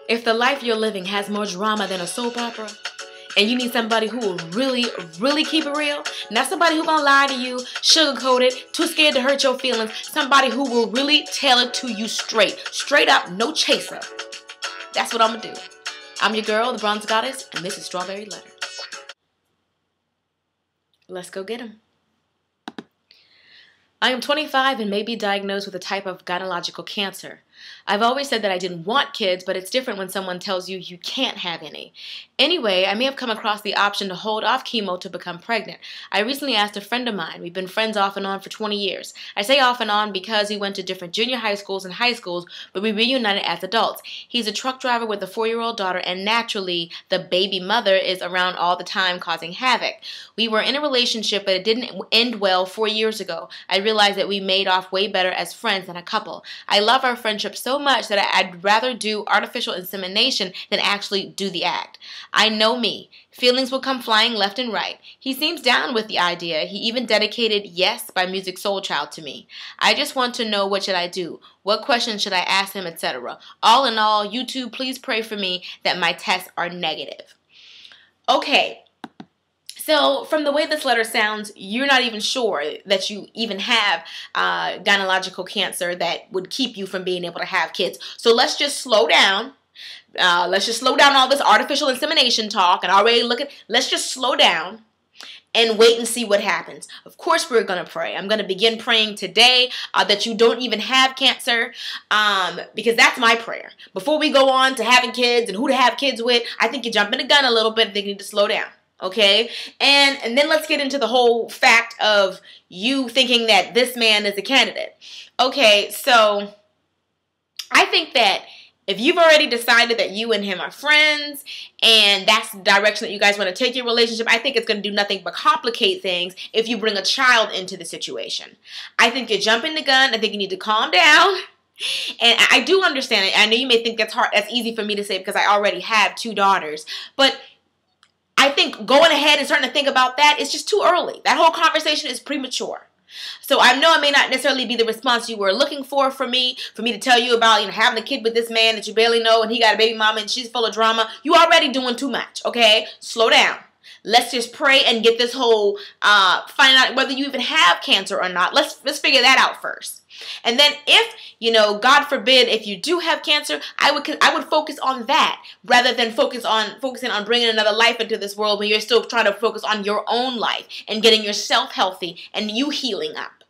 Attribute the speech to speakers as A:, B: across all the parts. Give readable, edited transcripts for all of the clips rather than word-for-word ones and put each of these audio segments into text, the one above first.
A: If the life you're living has more drama than a soap opera, and you need somebody who will really, really keep it real, not somebody who's gonna lie to you, sugarcoat it, too scared to hurt your feelings, somebody who will really tell it to you straight up, no chaser. That's what I'm gonna do. I'm your girl, the Bronze Goddess, and this is Strawberry Letter. Let's go get 'em. I am 25 and may be diagnosed with a type of gynecological cancer. I've always said that I didn't want kids, but it's different when someone tells you you can't have any. Anyway, I may have come across the option to hold off chemo to become pregnant. I recently asked a friend of mine. We've been friends off and on for 20 years. I say off and on because we went to different junior high schools and high schools, but we reunited as adults. He's a truck driver with a 4-year-old daughter, and naturally, the baby mother is around all the time causing havoc. We were in a relationship, but it didn't end well 4 years ago. I realized that we made off way better as friends than a couple. I love our friendship so much that I'd rather do artificial insemination than actually do the act. I know me. Feelings will come flying left and right. He seems down with the idea. He even dedicated Yes by Music Soul Child to me. I just want to know, what should I do? What questions should I ask him, etc. All in all, you two, please pray for me that my tests are negative. Okay. So from the way this letter sounds, you're not even sure that you even have gynecological cancer that would keep you from being able to have kids. So let's just slow down. Let's just slow down all this artificial insemination talk and let's just slow down and wait and see what happens. Of course, we're going to pray. I'm going to begin praying today that you don't even have cancer, because that's my prayer. Before we go on to having kids and who to have kids with, I think you're jumping the gun a little bit. I think you need to slow down. Okay, and then let's get into the whole fact of you thinking that this man is a candidate. Okay, so I think that if you've already decided that you and him are friends and that's the direction that you guys want to take your relationship, I think it's going to do nothing but complicate things if you bring a child into the situation. I think you're jumping the gun. I think you need to calm down. And I do understand it. I know you may think that's hard. That's easy for me to say because I already have 2 daughters. But I think going ahead and starting to think about that is just too early. That whole conversation is premature. So I know it may not necessarily be the response you were looking for me to tell you about, having a kid with this man that you barely know and he got a baby mama and she's full of drama. You already doing too much, okay? Slow down. Let's just pray and get this whole, find out whether you even have cancer or not. Let's figure that out first. And then if, God forbid, if you do have cancer, I would focus on that rather than focusing on bringing another life into this world when you're still trying to focus on your own life and getting yourself healthy and you healing up.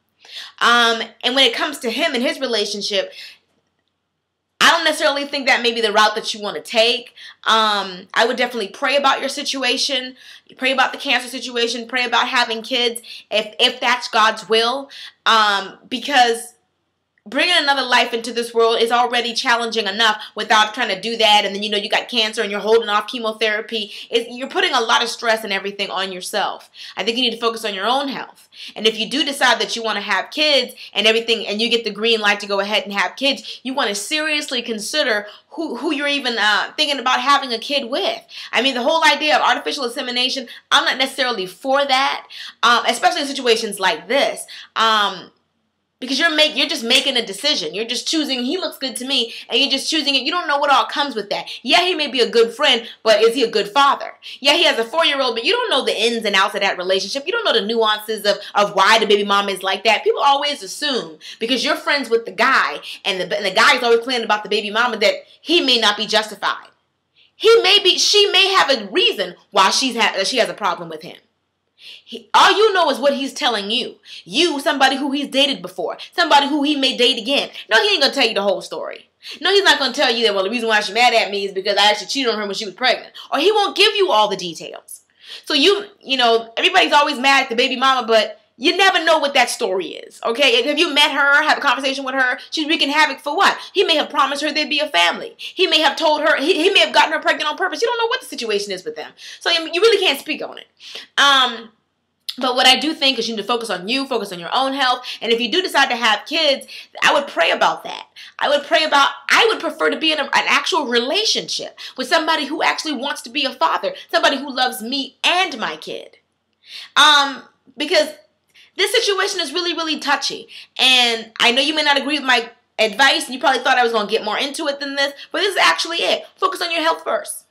A: And when it comes to him and his relationship, I don't necessarily think that may be the route that you want to take. I would definitely pray about your situation, pray about the cancer situation, pray about having kids if that's God's will, because bringing another life into this world is already challenging enough without trying to do that. And then, you got cancer and you're holding off chemotherapy. You're putting a lot of stress and everything on yourself. I think you need to focus on your own health. And if you do decide that you want to have kids and everything, and you get the green light to go ahead and have kids, you want to seriously consider who you're even thinking about having a kid with. I mean, the whole idea of artificial insemination, I'm not necessarily for that, especially in situations like this. Because you're just making a decision. You're just choosing, he looks good to me, and you're just choosing it. You don't know what all comes with that. Yeah, he may be a good friend, but is he a good father? Yeah, he has a 4-year-old, but you don't know the ins and outs of that relationship. You don't know the nuances of why the baby mama is like that. People always assume, because you're friends with the guy, and the guy's always complaining about the baby mama, that he may not be justified. She may have a reason why she has a problem with him. All you know is what he's telling you. You, somebody who he's dated before. Somebody who he may date again. No, he ain't going to tell you the whole story. No, he's not going to tell you that, well, the reason why she's mad at me is because I actually cheated on her when she was pregnant. Or he won't give you all the details. So everybody's always mad at the baby mama, but you never know what that story is, okay? Have you met her, have a conversation with her? She's wreaking havoc for what? He may have promised her there'd be a family. He may have told her, he may have gotten her pregnant on purpose. You don't know what the situation is with them. So you really can't speak on it. But what I do think is you need to focus on you, focus on your own health. And if you do decide to have kids, I would pray about that. I would prefer to be in an actual relationship with somebody who actually wants to be a father, somebody who loves me and my kid. Because this situation is really, really touchy. And I know you may not agree with my advice, and you probably thought I was going to get more into it than this, but this is actually it. Focus on your health first.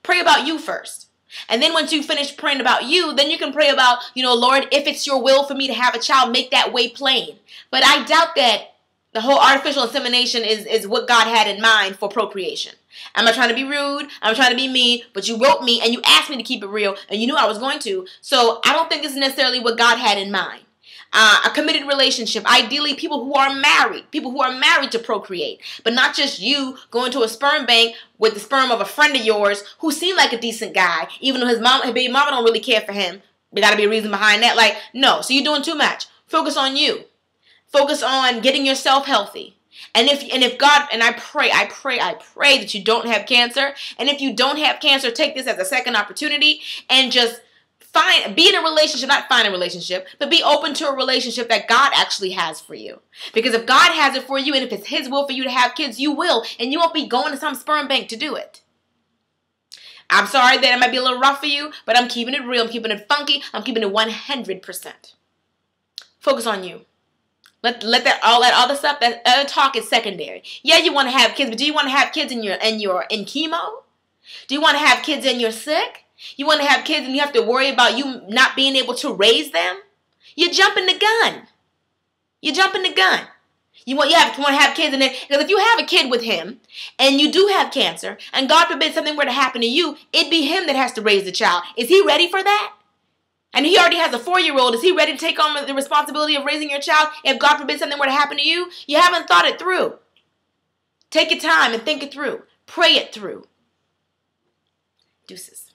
A: Pray about you first. And then once you finish praying about you, then you can pray about, Lord, if it's your will for me to have a child, make that way plain. But I doubt that the whole artificial insemination is what God had in mind for procreation. I'm not trying to be rude. I'm trying to be mean. But you wrote me and you asked me to keep it real. And you knew I was going to. So I don't think this is necessarily what God had in mind. A committed relationship. Ideally, people who are married to procreate. But not just you going to a sperm bank with the sperm of a friend of yours who seemed like a decent guy. Even though his baby mama don't really care for him. There got to be a reason behind that. Like, no. So you're doing too much. Focus on you. Focus on getting yourself healthy. And if God, and I pray that you don't have cancer. And if you don't have cancer, take this as a second opportunity and just be in a relationship, not find a relationship, but be open to a relationship that God actually has for you. Because if God has it for you, and if it's His will for you to have kids, you will. And you won't be going to some sperm bank to do it. I'm sorry that it might be a little rough for you, but I'm keeping it real. I'm keeping it funky. I'm keeping it 100%. Focus on you. Let that all that other stuff, that other talk is secondary. Yeah, you want to have kids, but do you want to have kids in chemo? Do you want to have kids and you're sick? You want to have kids and you have to worry about you not being able to raise them? You're jumping the gun. You're jumping the gun. You want to have kids, and then because if you have a kid with him and you do have cancer, and God forbid something were to happen to you, it'd be him that has to raise the child. Is he ready for that? And he already has a 4-year-old. Is he ready to take on the responsibility of raising your child if God forbid something were to happen to you? You haven't thought it through. Take your time and think it through. Pray it through. Deuces.